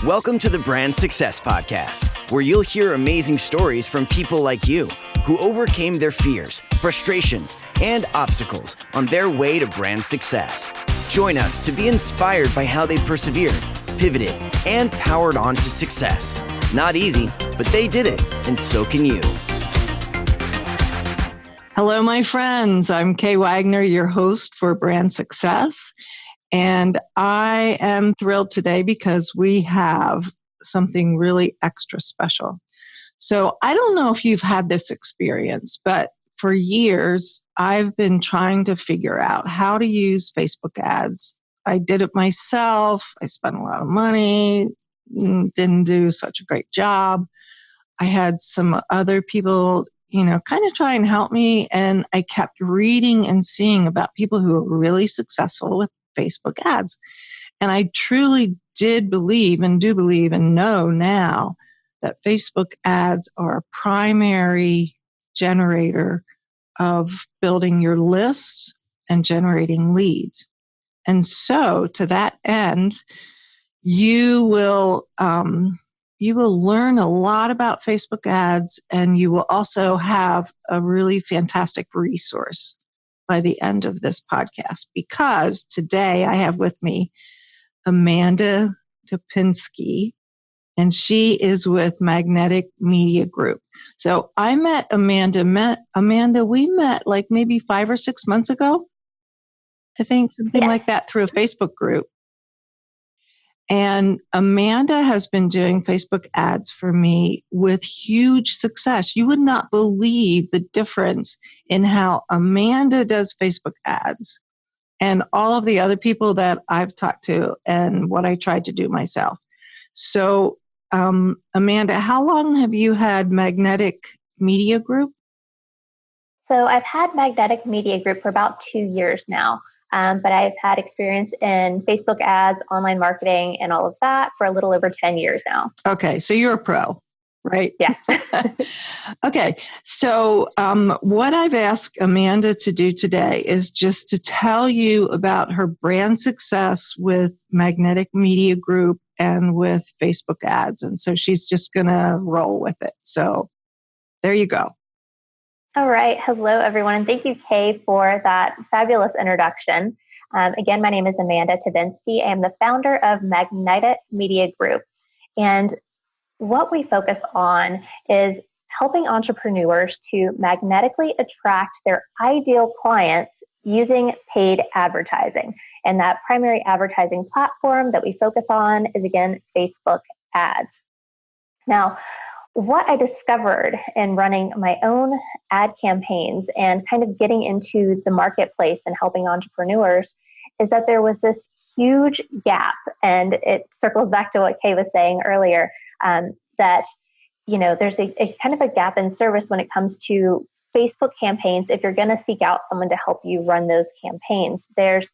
Welcome to the Brand Success Podcast, where you'll hear amazing stories from people like you who overcame their fears, frustrations, and obstacles on their way to brand success. Join us to be inspired by how they persevered, pivoted, and powered on to success. Not easy, but they did it, and so can you. Hello, my friends. I'm Kay Wagner, your host for Brand Success. And I am thrilled today because we have something really extra special. So I don't know if you've had this experience, but for years, I've been trying to figure out how to use Facebook ads. I did it myself. I spent a lot of money, didn't do such a great job. I had some other people, kind of try and help me. And I kept reading and seeing about people who are really successful with Facebook ads. And I truly did believe and do believe and know now that Facebook ads are a primary generator of building your lists and generating leads. And so to that end, you will learn a lot about Facebook ads, and you will also have a really fantastic resource by the end of this podcast, because today I have with me Amanda Tobinski, and she is with Magnetic Media Group. So I met Amanda. We met like maybe 5 or 6 months ago, I think, something like that, through a Facebook group. And Amanda has been doing Facebook ads for me with huge success. You would not believe the difference in how Amanda does Facebook ads and all of the other people that I've talked to and what I tried to do myself. So, Amanda, how long have you had Magnetic Media Group? So I've had Magnetic Media Group for about 2 years now. But I've had experience in Facebook ads, online marketing, and all of that for a little over 10 years now. Okay, so you're a pro, right? Yeah. Okay, so what I've asked Amanda to do today is just to tell you about her brand success with Magnetic Media Group and with Facebook ads. And so she's just going to roll with it. So there you go. All right. Hello, everyone. And thank you, Kay, for that fabulous introduction. Again, my name is Amanda Tobinski. I am the founder of Magnetic Media Group. And what we focus on is helping entrepreneurs to magnetically attract their ideal clients using paid advertising. And that primary advertising platform that we focus on is, again, Facebook ads. Now, what I discovered in running my own ad campaigns and kind of getting into the marketplace and helping entrepreneurs is that there was this huge gap. And it circles back to what Kay was saying earlier, that, there's a kind of a gap in service when it comes to Facebook campaigns. If you're going to seek out someone to help you run those campaigns, there's,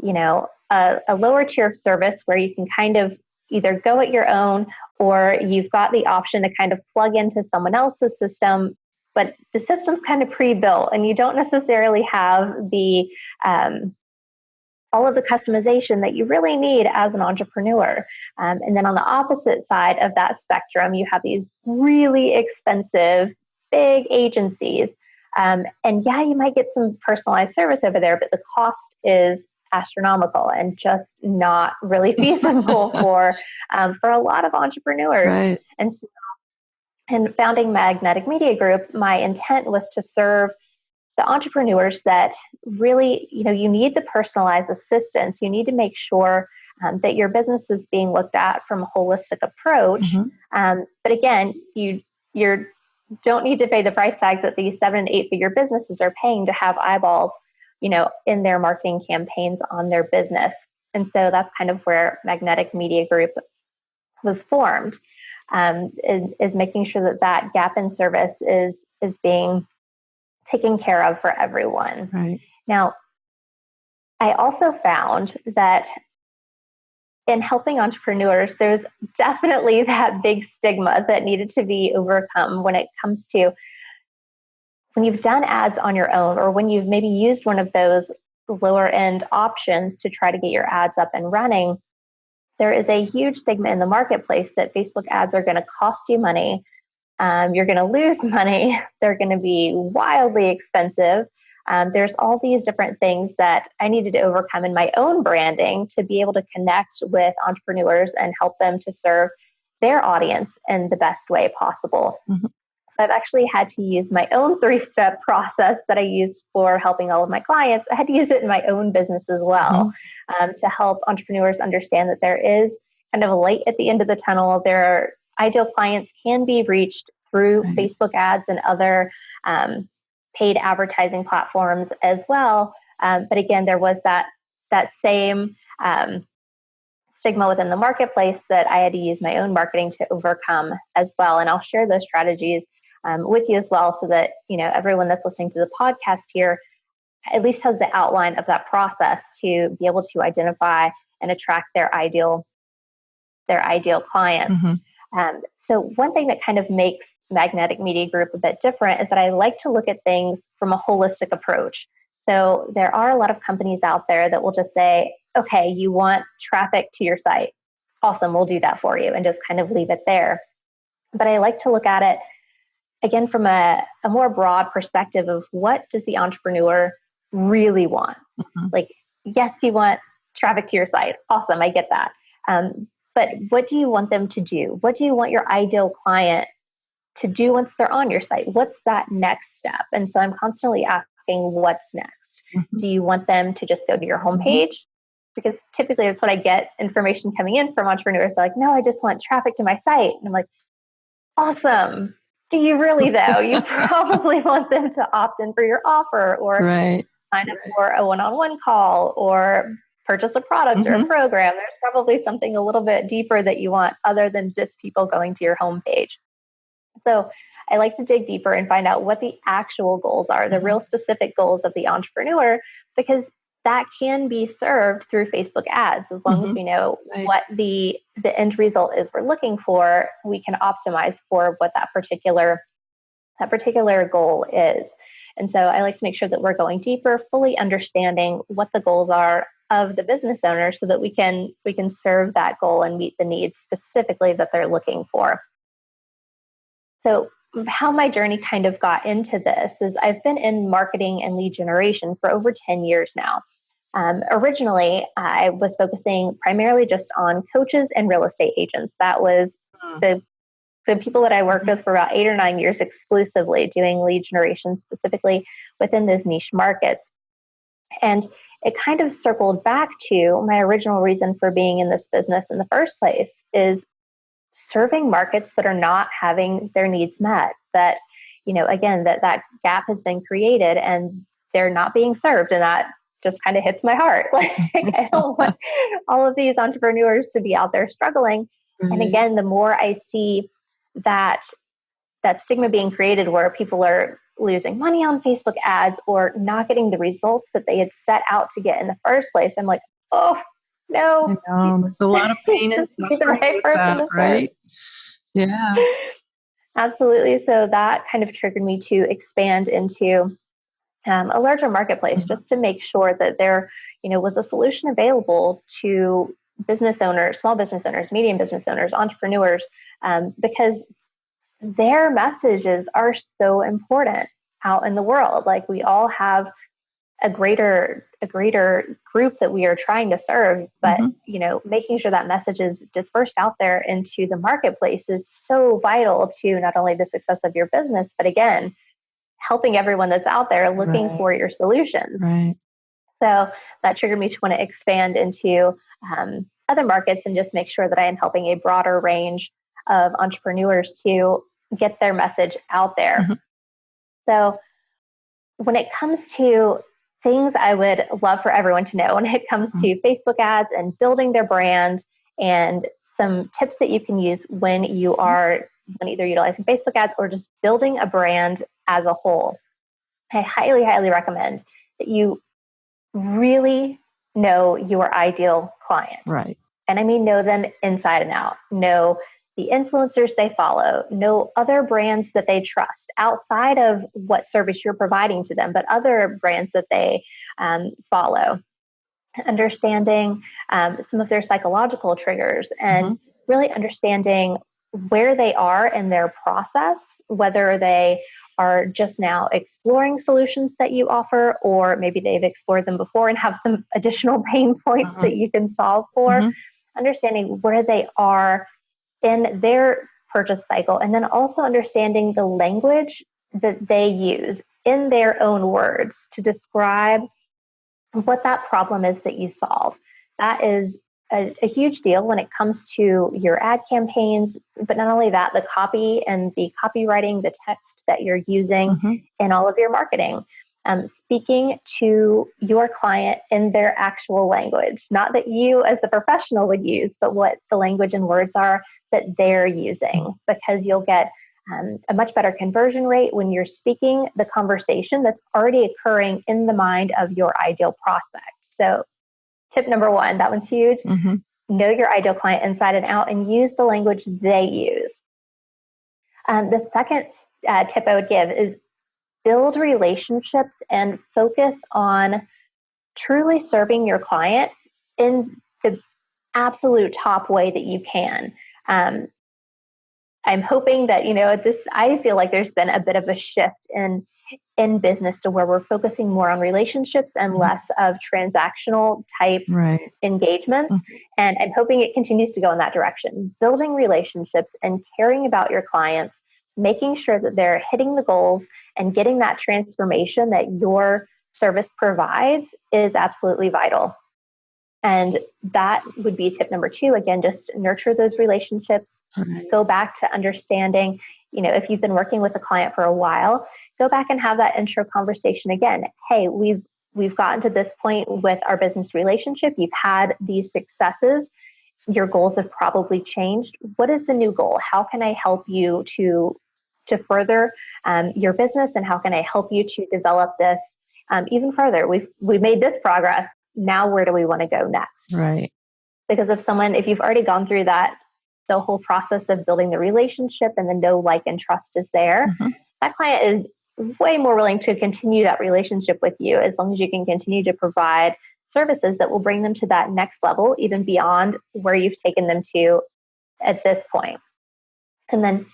a lower tier of service where you can kind of either go at your own, or you've got the option to kind of plug into someone else's system, but the system's kind of pre-built and you don't necessarily have the all of the customization that you really need as an entrepreneur. And then on the opposite side of that spectrum, you have these really expensive, big agencies. And yeah, you might get some personalized service over there, but the cost is astronomical and just not really feasible for a lot of entrepreneurs. Right. And so, in founding Magnetic Media Group, my intent was to serve the entrepreneurs that really, you need the personalized assistance. You need to make sure that your business is being looked at from a holistic approach. Mm-hmm. But again, you don't need to pay the price tags that these 7 and 8 figure businesses are paying to have eyeballs in their marketing campaigns on their business. And so that's kind of where Magnetic Media Group was formed, is making sure that gap in service is being taken care of for everyone. Right. Now, I also found that in helping entrepreneurs, there's definitely that big stigma that needed to be overcome when it comes to when you've done ads on your own, or when you've maybe used one of those lower end options to try to get your ads up and running. there is a huge stigma in the marketplace that Facebook ads are going to cost you money. You're going to lose money. They're going to be wildly expensive. There's all these different things that I needed to overcome in my own branding to be able to connect with entrepreneurs and help them to serve their audience in the best way possible. Mm-hmm. So I've actually had to use my own 3-step process that I used for helping all of my clients. I had to use it in my own business as well, to help entrepreneurs understand that there is kind of a light at the end of the tunnel. Their ideal clients can be reached through Facebook ads and other paid advertising platforms as well. But again, there was that same stigma within the marketplace that I had to use my own marketing to overcome as well. And I'll share those strategies with you as well, so that everyone that's listening to the podcast here at least has the outline of that process to be able to identify and attract their ideal clients. Mm-hmm. So one thing that kind of makes Magnetic Media Group a bit different is that I like to look at things from a holistic approach. So there are a lot of companies out there that will just say, okay, you want traffic to your site. Awesome, we'll do that for you, and just kind of leave it there. But I like to look at it, again, from a more broad perspective of what does the entrepreneur really want? Mm-hmm. Like, yes, you want traffic to your site. Awesome, I get that. But what do you want them to do? What do you want your ideal client to do once they're on your site? What's that next step? And so I'm constantly asking, what's next? Mm-hmm. Do you want them to just go to your homepage? Mm-hmm. Because typically that's what I get information coming in from entrepreneurs. They're like, no, I just want traffic to my site. And I'm like, awesome. Do you really though? You probably want them to opt in for your offer, or sign up for a one-on-one call, or purchase a product or a program. There's probably something a little bit deeper that you want other than just people going to your homepage. So I like to dig deeper and find out what the actual goals are, the real specific goals of the entrepreneur, because that can be served through Facebook ads. As long as we know what the end result is we're looking for, we can optimize for what that particular goal is. And so I like to make sure that we're going deeper, fully understanding what the goals are of the business owner, so that we can serve that goal and meet the needs specifically that they're looking for. So how my journey kind of got into this is I've been in marketing and lead generation for over 10 years now. Originally, I was focusing primarily just on coaches and real estate agents. That was the people that I worked with for about 8 or 9 years exclusively, doing lead generation specifically within those niche markets. And it kind of circled back to my original reason for being in this business in the first place, is serving markets that are not having their needs met. That, again, that gap has been created and they're not being served. And that just kind of hits my heart. Like, I don't want all of these entrepreneurs to be out there struggling. Mm-hmm. And again, the more I see that stigma being created where people are losing money on Facebook ads or not getting the results that they had set out to get in the first place, I'm like, oh, no. There's a lot of pain and suffering the right person to right? Yeah. Absolutely. So that kind of triggered me to expand into a larger marketplace, just to make sure that there, was a solution available to business owners, small business owners, medium business owners, entrepreneurs, because their messages are so important out in the world. Like, we all have a greater group that we are trying to serve, but making sure that message is dispersed out there into the marketplace is so vital to not only the success of your business, but again, helping everyone that's out there looking for your solutions. Right. So that triggered me to want to expand into other markets and just make sure that I am helping a broader range of entrepreneurs to get their message out there. Mm-hmm. So when it comes to things I would love for everyone to know when it comes to Facebook ads and building their brand, and some tips that you can use when you are either utilizing Facebook ads or just building a brand as a whole, I highly, highly recommend that you really know your ideal client. Right. And I mean, know them inside and out. Know the influencers they follow, know other brands that they trust outside of what service you're providing to them, but other brands that they follow. understanding some of their psychological triggers, and really understanding where they are in their process, whether they are just now exploring solutions that you offer, or maybe they've explored them before and have some additional pain points that you can solve for. Understanding where they are in their purchase cycle, and then also understanding the language that they use in their own words to describe what that problem is that you solve. That is a huge deal when it comes to your ad campaigns, but not only that, the copy and the copywriting, the text that you're using in all of your marketing. Speaking to your client in their actual language, not that you as the professional would use, but what the language and words are that they're using, because you'll get a much better conversion rate when you're speaking the conversation that's already occurring in the mind of your ideal prospect. So tip number one, that one's huge. Know your ideal client inside and out and use the language they use. The second tip I would give is build relationships and focus on truly serving your client in the absolute top way that you can. I'm hoping that, I feel like there's been a bit of a shift in business to where we're focusing more on relationships and less of transactional type engagements. And I'm hoping it continues to go in that direction. Building relationships and caring about your clients, making sure that they're hitting the goals and getting that transformation that your service provides is absolutely vital. And that would be tip number two. Again, just nurture those relationships. Go back to understanding, if you've been working with a client for a while, go back and have that intro conversation again. Hey, we've gotten to this point with our business relationship. You've had these successes. Your goals have probably changed. What is the new goal? How can I help you to further your business? And how can I help you to develop this even further? We've made this progress. Now, where do we want to go next? Right. Because if you've already gone through that, the whole process of building the relationship and the know, like, and trust is there, that client is way more willing to continue that relationship with you as long as you can continue to provide services that will bring them to that next level, even beyond where you've taken them to at this point. And then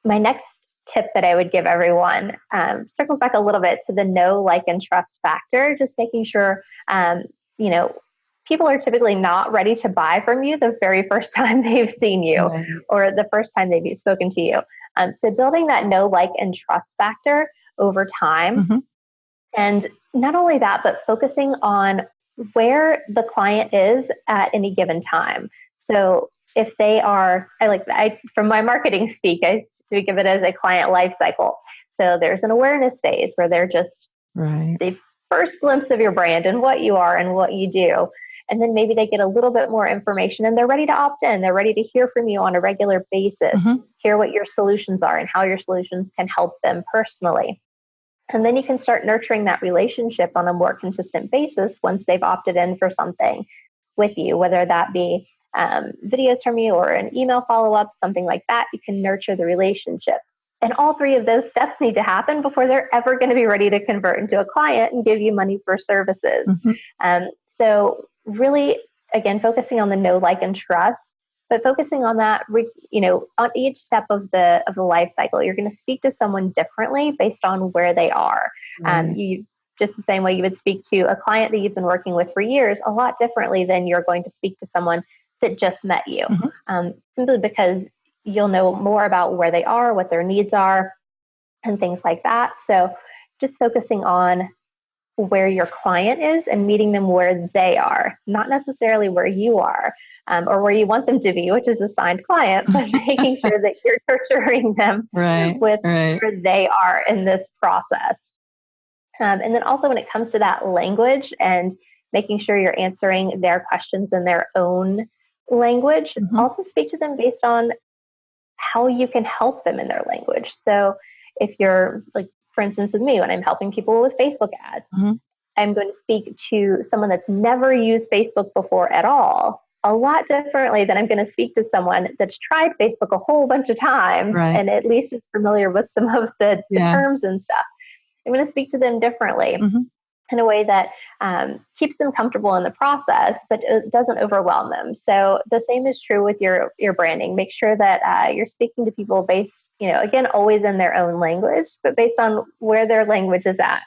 my next tip that I would give everyone circles back a little bit to the know, like, and trust factor, just making sure, people are typically not ready to buy from you the very first time they've seen you or the first time they've spoken to you. So building that know, like, and trust factor over time. And not only that, but focusing on where the client is at any given time. So if they are, from my marketing speak, I speak of it as a client life cycle. So there's an awareness phase where they're just the first glimpse of your brand and what you are and what you do. And then maybe they get a little bit more information and they're ready to opt in. They're ready to hear from you on a regular basis, hear what your solutions are and how your solutions can help them personally. And then you can start nurturing that relationship on a more consistent basis once they've opted in for something with you, whether that be videos from you or an email follow-up, something like that. You can nurture the relationship. And all three of those steps need to happen before they're ever going to be ready to convert into a client and give you money for services. So really, again, focusing on the know, like, and trust, but focusing on that, on each step of the life cycle, you're going to speak to someone differently based on where they are. You just the same way you would speak to a client that you've been working with for years, a lot differently than you're going to speak to someone that just met you, simply because you'll know more about where they are, what their needs are, and things like that. So just focusing on where your client is and meeting them where they are, not necessarily where you are or where you want them to be, which is assigned client, but making sure that you're nurturing them with where they are in this process. And then also when it comes to that language and making sure you're answering their questions in their own language, also speak to them based on how you can help them in their language. So if you're for instance, with me, when I'm helping people with Facebook ads, I'm going to speak to someone that's never used Facebook before at all, a lot differently than I'm going to speak to someone that's tried Facebook a whole bunch of times and at least is familiar with some of the terms and stuff. I'm going to speak to them differently. in a way that keeps them comfortable in the process, but it doesn't overwhelm them. So the same is true with your branding. Make sure that you're speaking to people based, again, always in their own language, but based on where their language is at.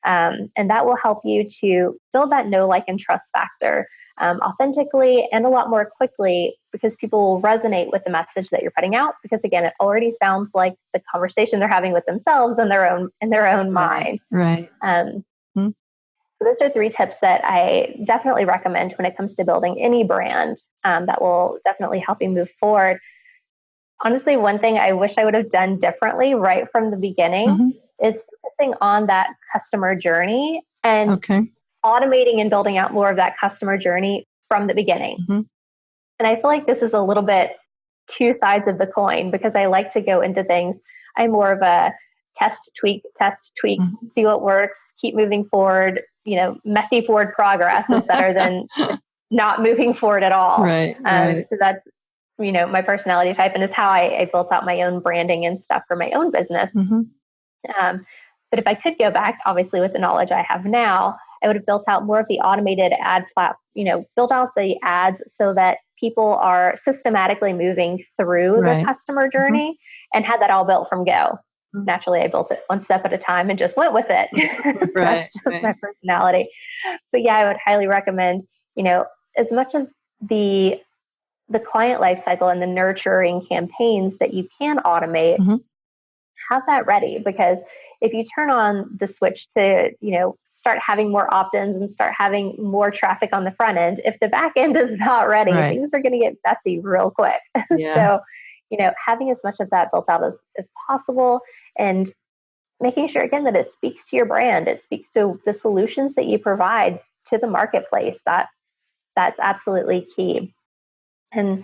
And that will help you to build that know, like, and trust factor authentically and a lot more quickly, because people will resonate with the message that you're putting out. Because again, it already sounds like the conversation they're having with themselves in their own mind. Right. So those are 3 tips that I definitely recommend when it comes to building any brand that will definitely help you move forward. Honestly, one thing I wish I would have done differently right from the beginning is focusing on that customer journey and automating and building out more of that customer journey from the beginning. And I feel like this is a little bit 2 sides of the coin, because I like to go into things. I'm more of a test, tweak, see what works, keep moving forward. Messy forward progress is better than not moving forward at all. Right. So that's, my personality type, and it's how I built out my own branding and stuff for my own business. But if I could go back, obviously with the knowledge I have now, I would have built out more of the automated ad built out the ads so that people are systematically moving through the customer journey and had that all built from go. Naturally, I built it one step at a time and just went with it. So that's just my personality. But yeah, I would highly recommend, as much of the client life cycle and the nurturing campaigns that you can automate, have that ready. Because if you turn on the switch to, start having more opt-ins and start having more traffic on the front end, if the back end is not ready, things are going to get messy real quick. So, having as much of that built out as possible, and making sure, again, that it speaks to your brand, it speaks to the solutions that you provide to the marketplace. That's absolutely key. And,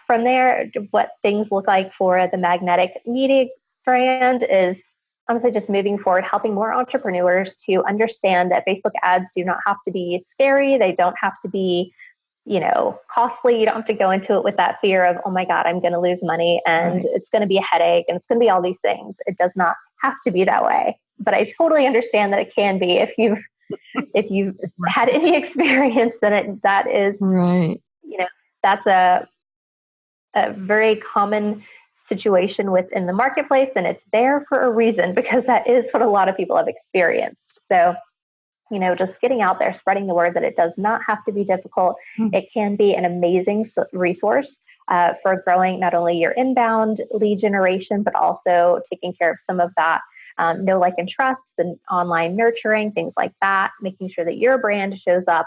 from there, what things look like for the Magnetic Media brand is honestly just moving forward, helping more entrepreneurs to understand that Facebook ads do not have to be scary. They don't have to be, costly. You don't have to go into it with that fear of, oh my God, I'm going to lose money and it's going to be a headache and it's going to be all these things. It does not have to be that way. But I totally understand that it can be if you've had any experience, then that is, that's a very common situation within the marketplace, and it's there for a reason, because that is what a lot of people have experienced. So, just getting out there, spreading the word that it does not have to be difficult. It can be an amazing resource for growing not only your inbound lead generation, but also taking care of some of that know, like, and trust, the online nurturing, things like that, making sure that your brand shows up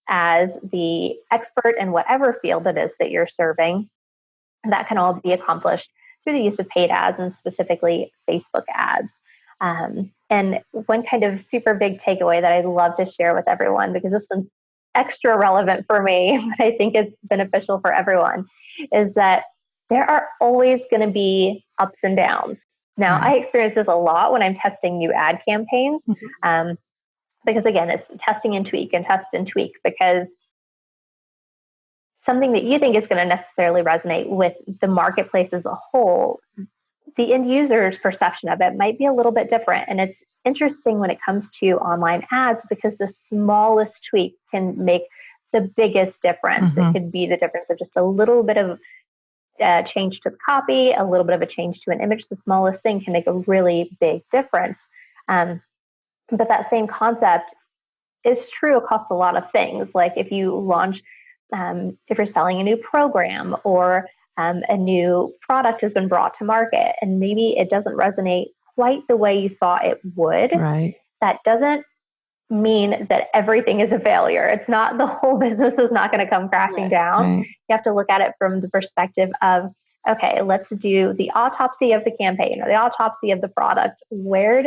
as the expert in whatever field it is that you're serving. That can all be accomplished through the use of paid ads, and specifically Facebook ads. And one kind of super big takeaway that I'd love to share with everyone, because this one's extra relevant for me, but I think it's beneficial for everyone, is that there are always going to be ups and downs. Now, I experience this a lot when I'm testing new ad campaigns, because again, it's testing and tweak and test and tweak, because something that you think is going to necessarily resonate with the marketplace as a whole, the end user's perception of it might be a little bit different. And it's interesting when it comes to online ads, because the smallest tweak can make the biggest difference. It could be the difference of just a little bit of change to the copy, a little bit of a change to an image. The smallest thing can make a really big difference. But that same concept is true across a lot of things. Like if you launch, if you're selling a new program, or a new product has been brought to market and maybe it doesn't resonate quite the way you thought it would, that doesn't mean that everything is a failure. It's not, the whole business is not going to come crashing down. You have to look at it from the perspective of, okay, let's do the autopsy of the campaign or the autopsy of the product. Where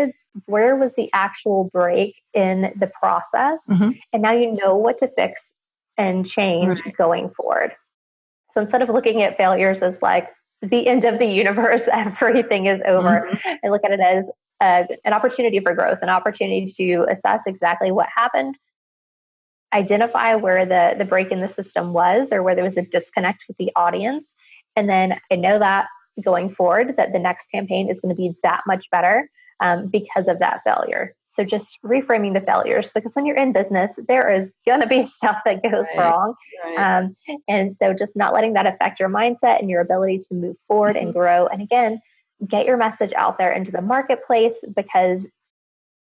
was the actual break in the process? And now you know what to fix and change going forward. So instead of looking at failures as like the end of the universe, everything is over, I look at it as an opportunity for growth, an opportunity to assess exactly what happened, identify where the break in the system was, or where there was a disconnect with the audience. And then I know that going forward, that the next campaign is going to be that much better. because of that failure. So just reframing the failures, because when you're in business, there is going to be stuff that goes wrong. Right. And so just not letting that affect your mindset and your ability to move forward and grow. And again, get your message out there into the marketplace, because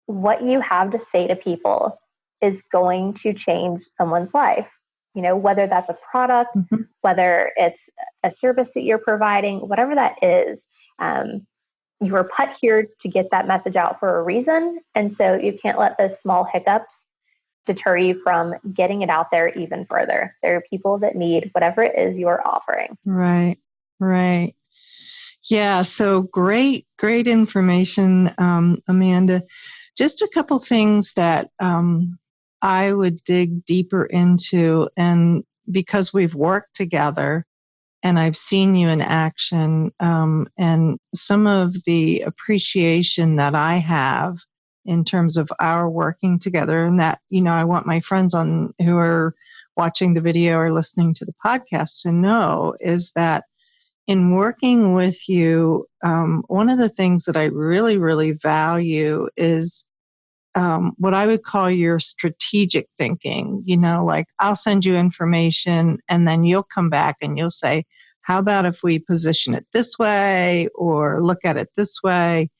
what you have to say to people is going to change someone's life. Whether that's a product, whether it's a service that you're providing, whatever that is, you were put here to get that message out for a reason. And so you can't let those small hiccups deter you from getting it out there even further. There are people that need whatever it is you're offering. Right. Yeah. So great information, Amanda. Just a couple things that I would dig deeper into. And because we've worked together, and I've seen you in action, and some of the appreciation that I have in terms of our working together, and that, I want my friends who are watching the video or listening to the podcast to know, is that in working with you, one of the things that I really, really value is what I would call your strategic thinking. Like, I'll send you information and then you'll come back and you'll say, how about if we position it this way or look at it this way?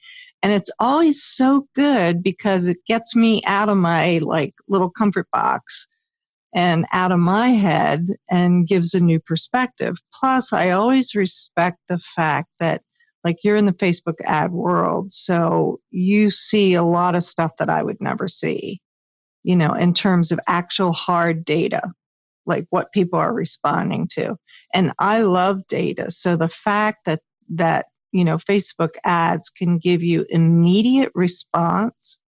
And it's always so good because it gets me out of my little comfort box and out of my head and gives a new perspective. Plus, I always respect the fact that you're in the Facebook ad world, so you see a lot of stuff that I would never see, in terms of actual hard data, like what people are responding to. And I love data. So the fact that Facebook ads can give you immediate response,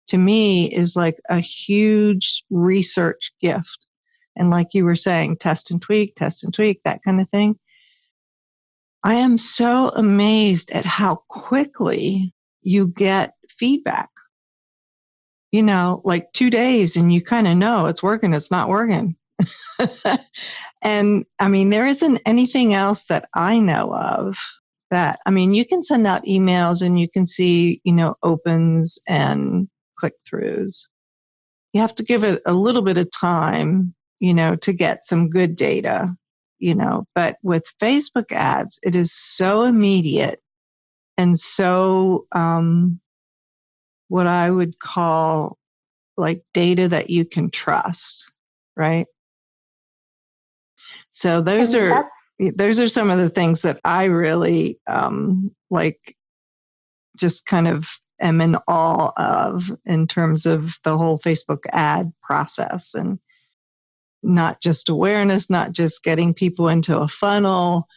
to me, is like a huge research gift. And like you were saying, test and tweak, that kind of thing. I am so amazed at how quickly you get feedback. 2 days and you kind of know it's working, it's not working. And I mean, there isn't anything else that I know of that, you can send out emails and you can see, opens and click-throughs. You have to give it a little bit of time, to get some good data, but with Facebook ads, it is so immediate and so, what I would call data that you can trust, right? So those are some of the things that I really just kind of am in awe of in terms of the whole Facebook ad process, and not just awareness, not just getting people into a funnel,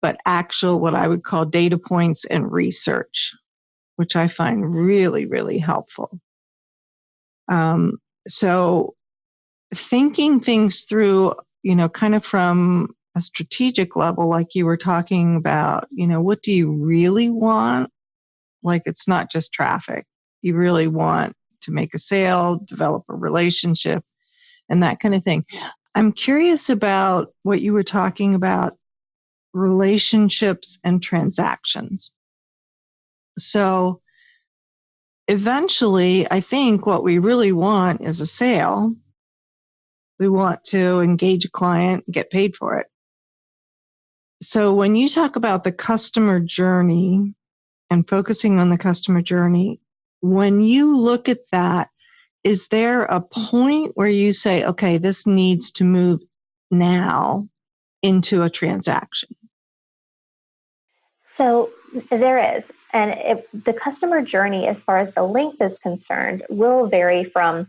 but actual what I would call data points and research, which I find really, really helpful. So thinking things through, kind of from a strategic level, like you were talking about, what do you really want? It's not just traffic. You really want to make a sale, develop a relationship, and that kind of thing. I'm curious about what you were talking about, relationships and transactions. So eventually, I think what we really want is a sale. We want to engage a client and get paid for it. So when you talk about the customer journey and focusing on the customer journey, when you look at that, is there a point where you say, okay, this needs to move now into a transaction? So there is. And the customer journey, as far as the length is concerned, will vary from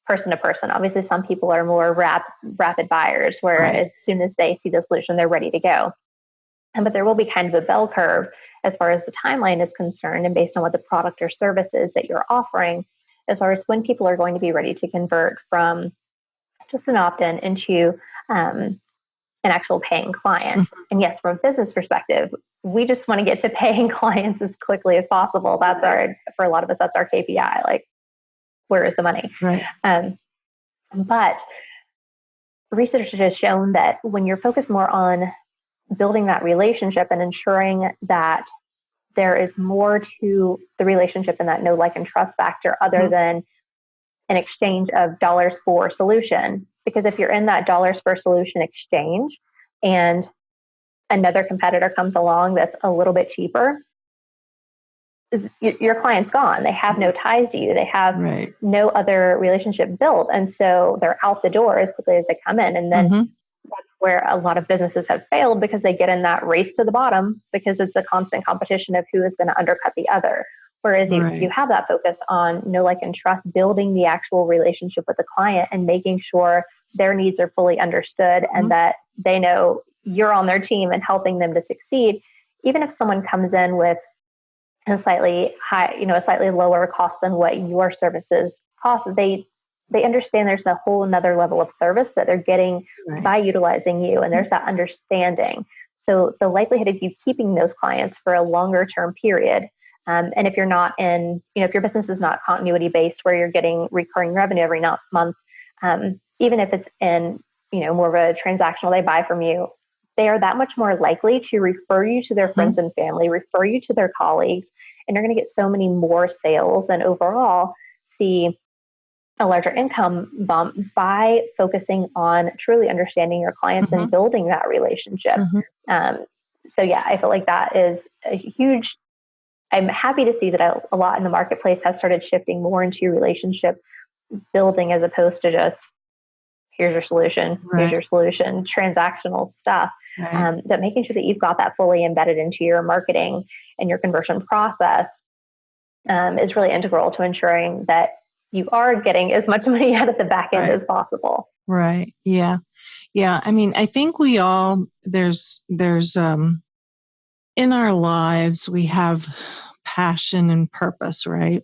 person to person. Obviously, some people are more rapid buyers, where Right. as soon as they see the solution, they're ready to go. But there will be kind of a bell curve as far as the timeline is concerned, and based on what the product or service is that you're offering, as far as when people are going to be ready to convert from just an opt-in into an actual paying client. Mm-hmm. And yes, from a business perspective, we just want to get to paying clients as quickly as possible. That's for a lot of us, that's our KPI. Like, where is the money? Right. But research has shown that when you're focused more on building that relationship and ensuring that there is more to the relationship in that know, like, and trust factor other than an exchange of dollars for solution. Because if you're in that dollars for solution exchange and another competitor comes along that's a little bit cheaper, your client's gone. They have no ties to you. They have no other relationship built. And so they're out the door as quickly as they come in. And then that's where a lot of businesses have failed, because they get in that race to the bottom because it's a constant competition of who is going to undercut the other. Whereas you have that focus on know, like, and trust, building the actual relationship with the client and making sure their needs are fully understood and that they know you're on their team and helping them to succeed. Even if someone comes in with a slightly high, a slightly lower cost than what your services cost, they understand there's a whole another level of service that they're getting by utilizing you. And there's that understanding. So the likelihood of you keeping those clients for a longer term period, and if you're not in, if your business is not continuity based where you're getting recurring revenue every month, even if it's in, more of a transactional, they buy from you, they are that much more likely to refer you to their friends and family, refer you to their colleagues, and you're going to get so many more sales and overall see a larger income bump by focusing on truly understanding your clients and building that relationship. So yeah, I feel like that is a huge, I'm happy to see that a lot in the marketplace has started shifting more into relationship building as opposed to just, here's your solution, transactional stuff. But making sure that you've got that fully embedded into your marketing and your conversion process is really integral to ensuring that you are getting as much money out of the back end as possible. Right. Yeah. Yeah. I mean, I think we all, there's in our lives, we have passion and purpose, right?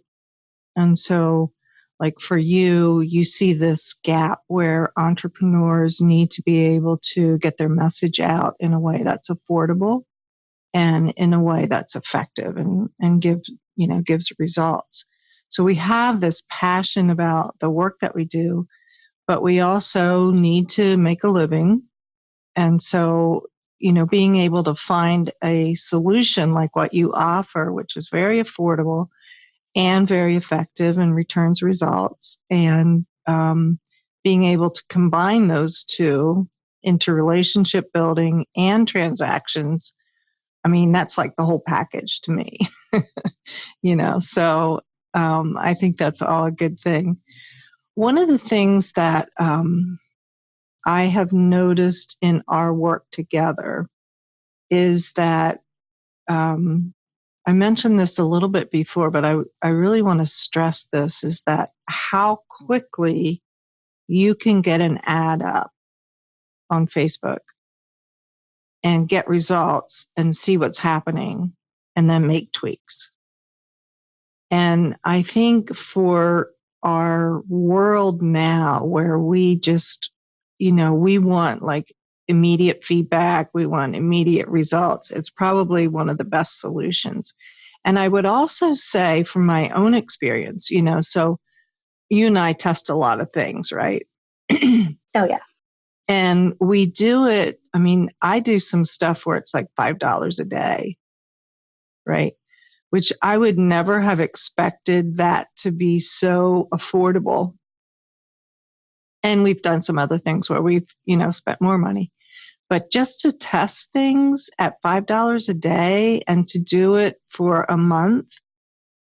And so, like for you, you see this gap where entrepreneurs need to be able to get their message out in a way that's affordable and in a way that's effective and gives results. So we have this passion about the work that we do, but we also need to make a living. And so, being able to find a solution like what you offer, which is very affordable and very effective and returns results, and being able to combine those two into relationship building and transactions, I mean, that's like the whole package to me. So I think that's all a good thing. One of the things that I have noticed in our work together is that I mentioned this a little bit before, but I really want to stress this, is that how quickly you can get an ad up on Facebook and get results and see what's happening and then make tweaks. And I think for our world now, where we just, we want like immediate feedback, we want immediate results, it's probably one of the best solutions. And I would also say from my own experience, so you and I test a lot of things, right? Oh, yeah. And we do it. I mean, I do some stuff where it's like $5 a day, right? Which I would never have expected that to be so affordable. And we've done some other things where we've, spent more money. But just to test things at $5 a day and to do it for a month,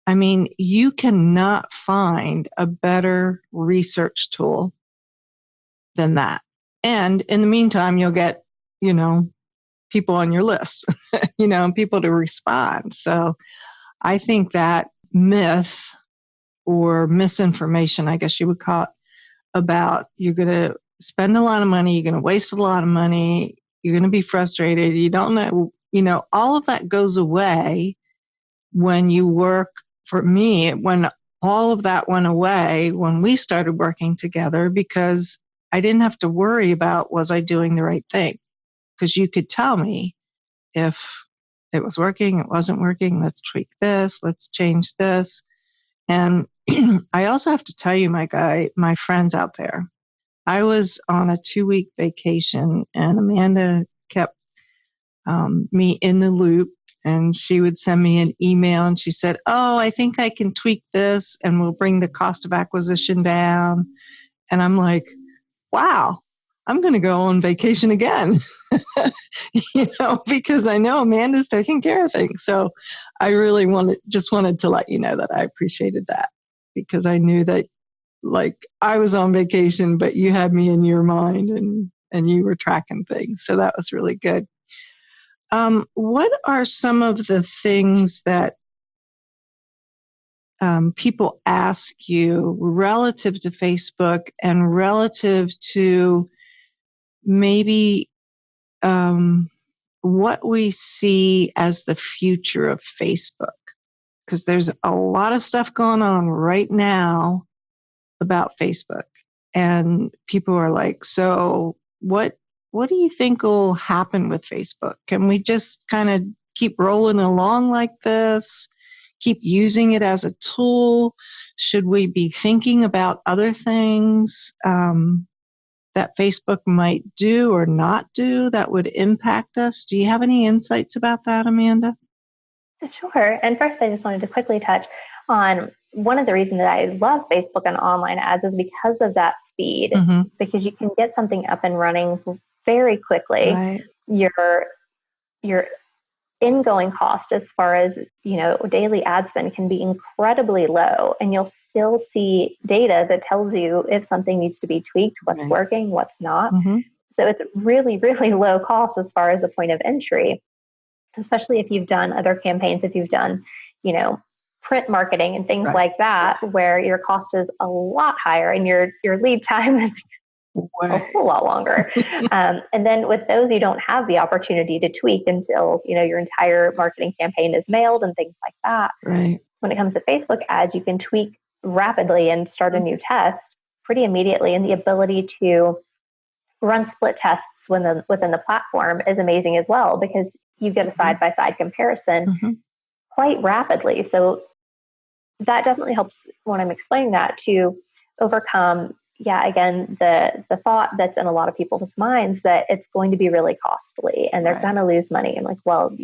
I mean, you cannot find a better research tool than that. And in the meantime, you'll get, people on your list, people to respond. So I think that myth or misinformation, I guess you would call it, about you're going to spend a lot of money, you're going to waste a lot of money, you're going to be frustrated, you don't know, all of that goes away when you work. For me, when all of that went away, when we started working together, because I didn't have to worry about, was I doing the right thing? Because you could tell me if it was working, it wasn't working, let's tweak this, let's change this. And I also have to tell you, my friends out there, I was on a 2-week vacation and Amanda kept me in the loop. And she would send me an email and she said, "Oh, I think I can tweak this and we'll bring the cost of acquisition down." And I'm like, wow, I'm going to go on vacation again, because I know Amanda's taking care of things. So I really just wanted to let you know that I appreciated that, because I knew that, like, I was on vacation, but you had me in your mind and you were tracking things. So that was really good. What are some of the things that people ask you relative to Facebook and relative to maybe what we see as the future of Facebook? Because there's a lot of stuff going on right now about Facebook, and people are like, "So what do you think will happen with Facebook? Can we just kind of keep rolling along like this? Keep using it as a tool? Should we be thinking about other things that Facebook might do or not do that would impact us?" Do you have any insights about that, Amanda? Sure. And first, I just wanted to quickly touch on one of the reasons that I love Facebook and online ads is because of that speed, because you can get something up and running very quickly. Right. Your ingoing cost as far as, daily ad spend can be incredibly low, and you'll still see data that tells you if something needs to be tweaked, what's working, what's not. So it's really, really low cost as far as the point of entry, especially if you've done other campaigns, if you've done, print marketing and things like that, where your cost is a lot higher and your lead time is a whole lot longer. And then with those, you don't have the opportunity to tweak until, your entire marketing campaign is mailed and things like that. Right. When it comes to Facebook ads, you can tweak rapidly and start a new test pretty immediately. And the ability to run split tests within the platform is amazing as well, because you get a side-by-side comparison quite rapidly. So that definitely helps when I'm explaining that to overcome, again, the thought that's in a lot of people's minds that it's going to be really costly and they're going to lose money. I'm like, well,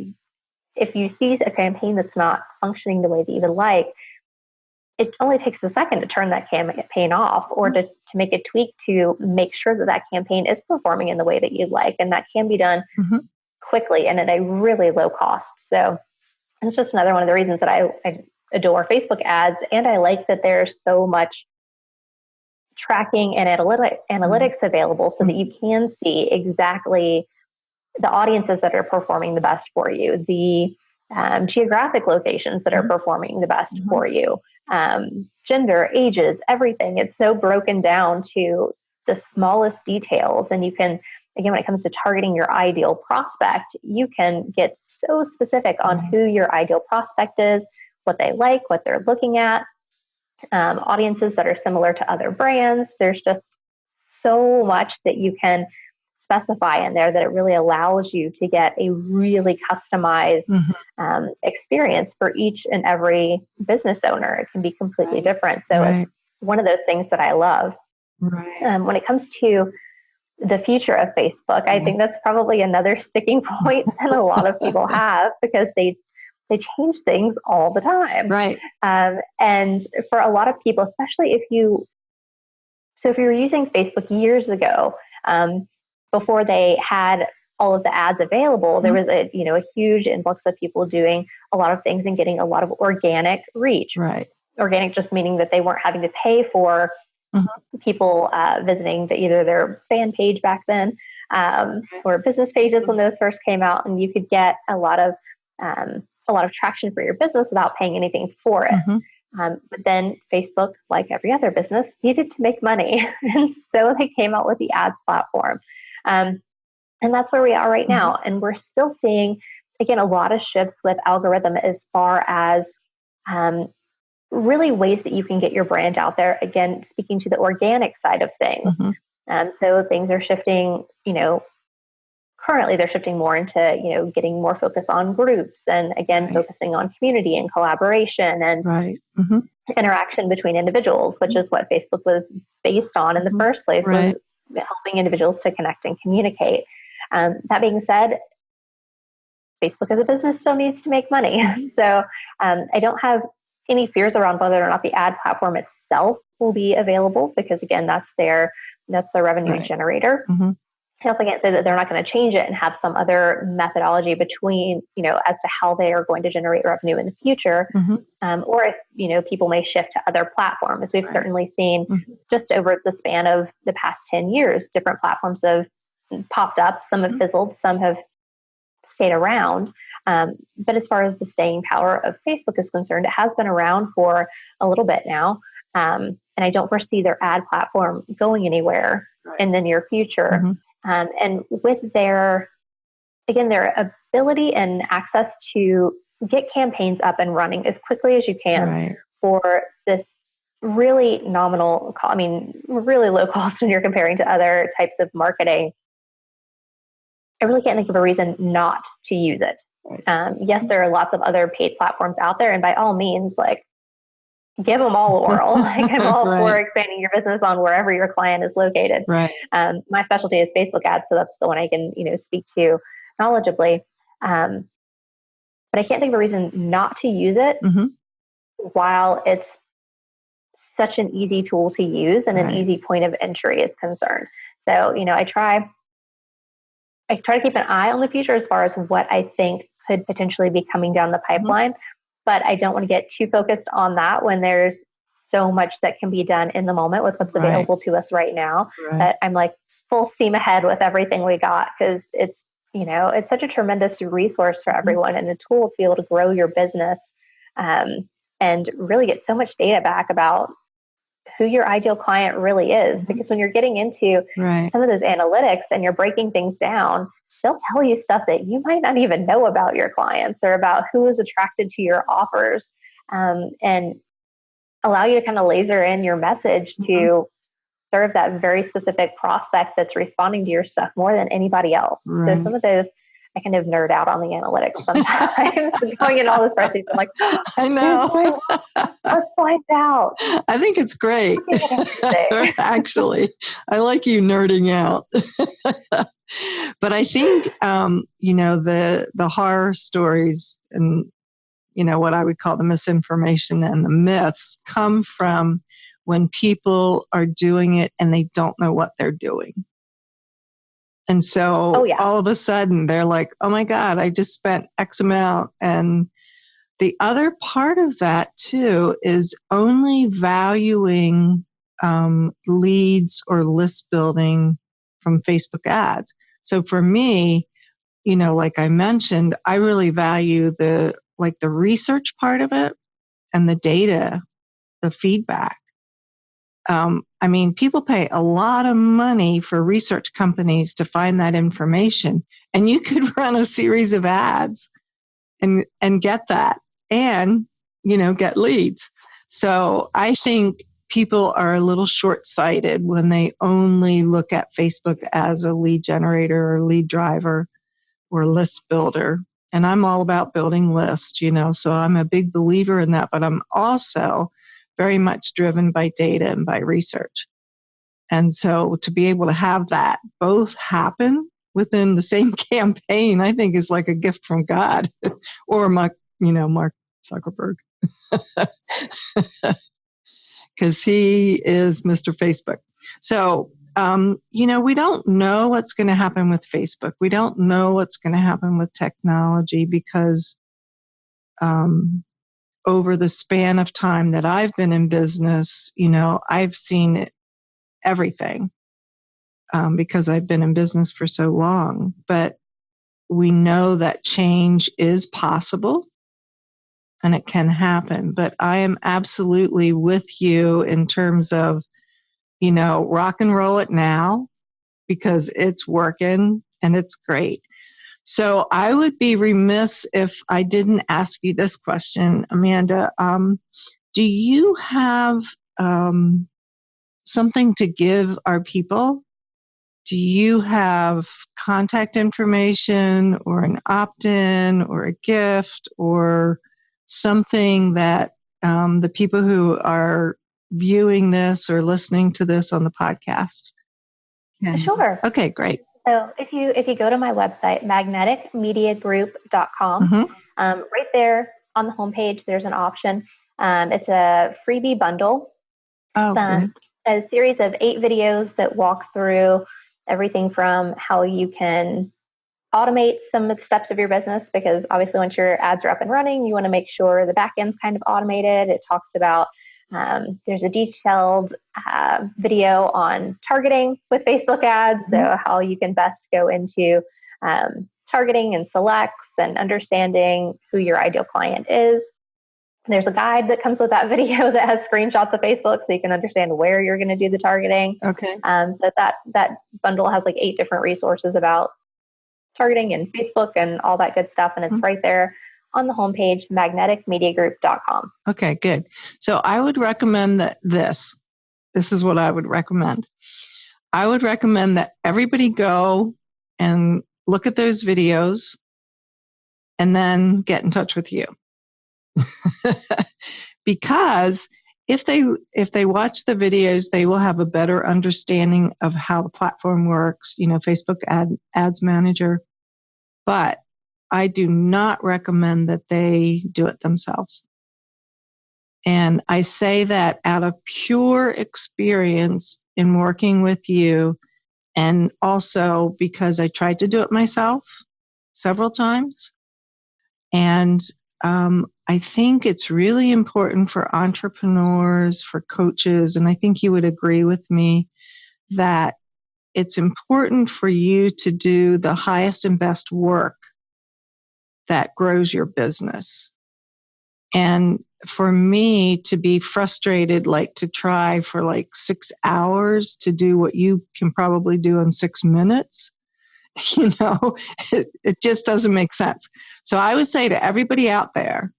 if you see a campaign that's not functioning the way that you would like, it only takes a second to turn that campaign off or to make a tweak to make sure that campaign is performing in the way that you'd like. And that can be done quickly and at a really low cost. So it's just another one of the reasons that I adore Facebook ads. And I like that there's so much tracking and analytics available so that you can see exactly the audiences that are performing the best for you, the geographic locations that are performing the best for you, gender, ages, everything. It's so broken down to the smallest details. And you can, again, when it comes to targeting your ideal prospect, you can get so specific on who your ideal prospect is, what they like, what they're looking at, audiences that are similar to other brands. There's just so much that you can specify in there that it really allows you to get a really customized experience for each and every business owner. It can be completely different. So it's one of those things that I love. When it comes to the future of Facebook, I think that's probably another sticking point that a lot of people have, because they change things all the time. And for a lot of people, especially if you were using Facebook years ago, before they had all of the ads available, there was a huge influx of people doing a lot of things and getting a lot of organic reach. Organic just meaning that they weren't having to pay for people visiting either their fan page back then or business pages when those first came out, and you could get a lot of traction for your business without paying anything for it. But then Facebook, like every other business, needed to make money, and so they came out with the ads platform. And that's where we are right now. And we're still seeing, again, a lot of shifts with algorithm as far as really ways that you can get your brand out there. Again, speaking to the organic side of things. So things are shifting, currently they're shifting more into, getting more focus on groups and again, focusing on community and collaboration and interaction between individuals, which is what Facebook was based on in the first place, was helping individuals to connect and communicate. That being said, Facebook as a business still needs to make money. So I don't have any fears around whether or not the ad platform itself will be available, because again, that's their revenue generator. I also can't say that they're not going to change it and have some other methodology between, as to how they are going to generate revenue in the future. Or if, people may shift to other platforms. We've certainly seen just over the span of the past 10 years, different platforms have popped up. Some have fizzled, some have stayed around. But as far as the staying power of Facebook is concerned, it has been around for a little bit now. And I don't foresee their ad platform going anywhere in the near future. And with their ability and access to get campaigns up and running as quickly as you can for this really nominal, really low cost when you're comparing to other types of marketing, I really can't think of a reason not to use it. Yes, there are lots of other paid platforms out there, and by all means, give them all a whirl. I'm all for expanding your business on wherever your client is located. My specialty is Facebook ads, so that's the one I can, speak to knowledgeably. But I can't think of a reason not to use it while it's such an easy tool to use and an easy point of entry is concerned. So, I try to keep an eye on the future as far as what I think could potentially be coming down the pipeline. But I don't want to get too focused on that when there's so much that can be done in the moment with what's available to us right now, that I'm full steam ahead with everything we got, because it's, it's such a tremendous resource for everyone and a tool to be able to grow your business and really get so much data back about who your ideal client really is. Because when you're getting into some of those analytics and you're breaking things down, they'll tell you stuff that you might not even know about your clients or about who is attracted to your offers, and allow you to kind of laser in your message to serve that very specific prospect that's responding to your stuff more than anybody else. So some of those, I kind of nerd out on the analytics sometimes. Going in all this spreadsheets, I'm like, I know. Let's find out. I think it's great. Actually, I like you nerding out. But I think, the horror stories and, what I would call the misinformation and the myths come from when people are doing it and they don't know what they're doing. And so all of a sudden they're like, oh my God, I just spent X amount. And the other part of that too is only valuing leads or list building from Facebook ads. So for me, like I mentioned, I really value the research part of it and the data, the feedback. People pay a lot of money for research companies to find that information, and you could run a series of ads and get that and, get leads. So I think people are a little short-sighted when they only look at Facebook as a lead generator or lead driver or list builder. And I'm all about building lists, so I'm a big believer in that, but I'm also very much driven by data and by research. And so to be able to have that both happen within the same campaign, I think is like a gift from God or Mark Zuckerberg. Because he is Mr. Facebook. So, we don't know what's going to happen with Facebook. We don't know what's going to happen with technology because over the span of time that I've been in business, I've seen everything because I've been in business for so long. But we know that change is possible and it can happen. But I am absolutely with you in terms of, rock and roll it now because it's working and it's great. So I would be remiss if I didn't ask you this question, Amanda. Do you have something to give our people? Do you have contact information or an opt-in or a gift or something that the people who are viewing this or listening to this on the podcast? Sure. Okay, great. So if you go to my website, magneticmediagroup.com, right there on the homepage, there's an option. It's a freebie bundle. It's a series of 8 videos that walk through everything from how you can automate some of the steps of your business, because obviously once your ads are up and running, you want to make sure the back end's kind of automated. It talks about, there's a detailed video on targeting with Facebook ads, so how you can best go into targeting and selects and understanding who your ideal client is. There's a guide that comes with that video that has screenshots of Facebook so you can understand where you're going to do the targeting. Okay. So that bundle has like 8 different resources about targeting and Facebook and all that good stuff. And it's right there on the homepage, magneticmediagroup.com. Okay, good. So I would recommend that this is what I would recommend. I would recommend that everybody go and look at those videos and then get in touch with you. Because if they watch the videos, they will have a better understanding of how the platform works, Facebook Ads Manager. But I do not recommend that they do it themselves. And I say that out of pure experience in working with you, and also because I tried to do it myself several times. And I think it's really important for entrepreneurs, for coaches, and I think you would agree with me that it's important for you to do the highest and best work that grows your business. And for me to be frustrated, like to try for like 6 hours to do what you can probably do in 6 minutes, it just doesn't make sense. So I would say to everybody out there,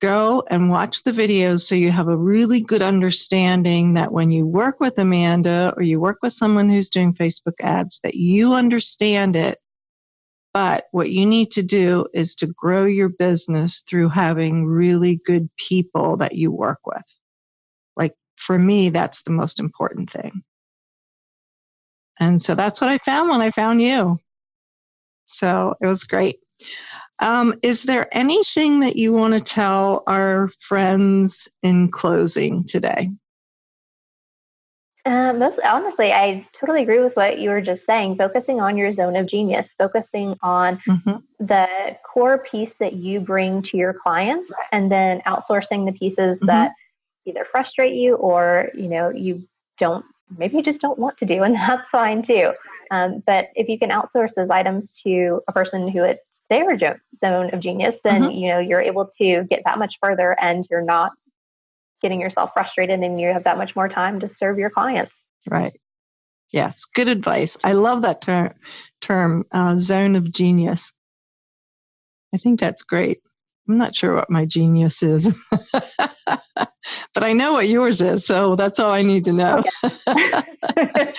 go and watch the videos so you have a really good understanding that when you work with Amanda or you work with someone who's doing Facebook ads, that you understand it. But what you need to do is to grow your business through having really good people that you work with. Like for me, that's the most important thing. And so that's what I found when I found you. So it was great. Is there anything that you want to tell our friends in closing today? Most honestly, I totally agree with what you were just saying. Focusing on your zone of genius, focusing on the core piece that you bring to your clients, and then outsourcing the pieces that either frustrate you or, you just don't want to do, and that's fine too. But if you can outsource those items to a person who it's their zone of genius, then, you're able to get that much further, and you're not getting yourself frustrated, and you have that much more time to serve your clients. Right. Yes. Good advice. I love that term, zone of genius. I think that's great. I'm not sure what my genius is, but I know what yours is. So that's all I need to know. Okay,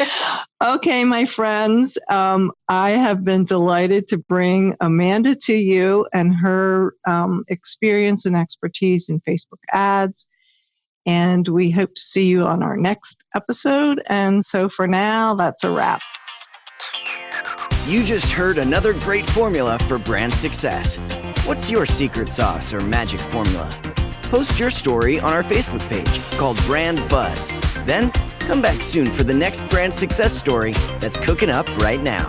okay, my friends, I have been delighted to bring Amanda to you and her experience and expertise in Facebook ads. And we hope to see you on our next episode. And so for now, that's a wrap. You just heard another great formula for brand success. What's your secret sauce or magic formula? Post your story on our Facebook page called Brand Buzz. Then come back soon for the next brand success story that's cooking up right now.